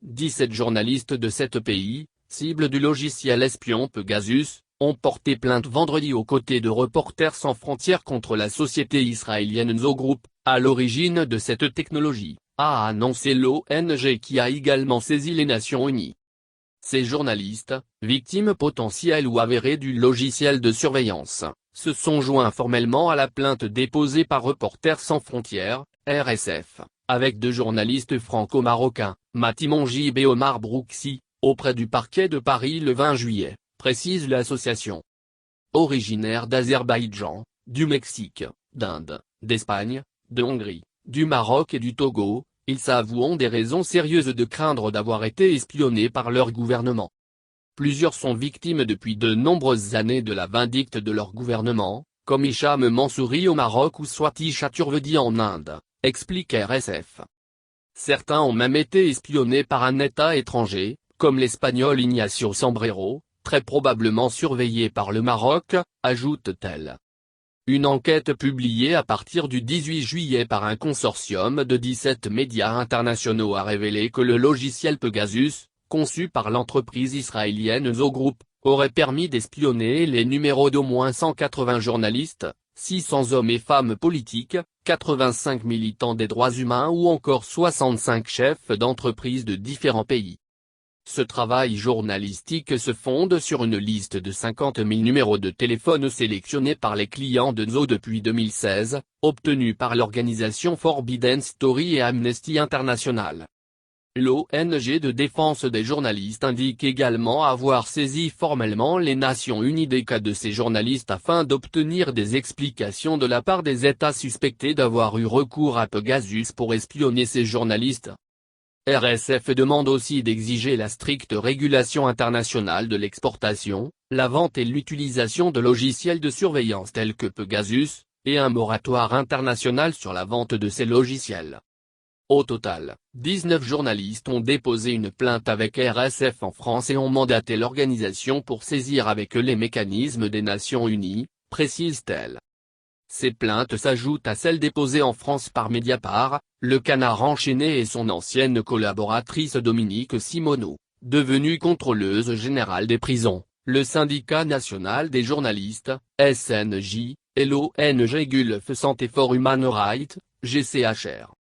17 journalistes de 7 pays, cible du logiciel espion Pegasus, ont porté plainte vendredi aux côtés de Reporters sans frontières contre la société israélienne Zo Group, à l'origine de cette technologie, a annoncé l'ONG qui a également saisi les Nations Unies. Ces journalistes, victimes potentielles ou avérées du logiciel de surveillance, se sont joints formellement à la plainte déposée par Reporters sans frontières, RSF, avec 2 journalistes franco-marocains, Mati Monjib et Omar Brouksi, auprès du parquet de Paris le 20 juillet, précise l'association. Originaires d'Azerbaïdjan, du Mexique, d'Inde, d'Espagne, de Hongrie, du Maroc et du Togo, ils s'avouent des raisons sérieuses de craindre d'avoir été espionnés par leur gouvernement. Plusieurs sont victimes depuis de nombreuses années de la vindicte de leur gouvernement, comme Hicham Mansouri au Maroc ou Swati Chaturvedi en Inde, explique RSF. Certains ont même été espionnés par un État étranger, comme l'Espagnol Ignacio Sombrero, très probablement surveillé par le Maroc, ajoute-t-elle. Une enquête publiée à partir du 18 juillet par un consortium de 17 médias internationaux a révélé que le logiciel Pegasus, conçu par l'entreprise israélienne Zo Group, aurait permis d'espionner les numéros d'au moins 180 journalistes, 600 hommes et femmes politiques, 85 militants des droits humains ou encore 65 chefs d'entreprise de différents pays. Ce travail journalistique se fonde sur une liste de 50 000 numéros de téléphone sélectionnés par les clients de Zo depuis 2016, obtenus par l'organisation Forbidden Story et Amnesty International. L'ONG de défense des journalistes indique également avoir saisi formellement les Nations Unies des cas de ces journalistes afin d'obtenir des explications de la part des États suspectés d'avoir eu recours à Pegasus pour espionner ces journalistes. RSF demande aussi d'exiger la stricte régulation internationale de l'exportation, la vente et l'utilisation de logiciels de surveillance tels que Pegasus, et un moratoire international sur la vente de ces logiciels. Au total, 19 journalistes ont déposé une plainte avec RSF en France et ont mandaté l'organisation pour saisir avec eux les mécanismes des Nations Unies, précise-t-elle. Ces plaintes s'ajoutent à celles déposées en France par Mediapart, Le Canard enchaîné et son ancienne collaboratrice Dominique Simoneau, devenue contrôleuse générale des prisons, le Syndicat national des journalistes, SNJ, et l'ONG Gulf Santé for Human Rights, GCHR.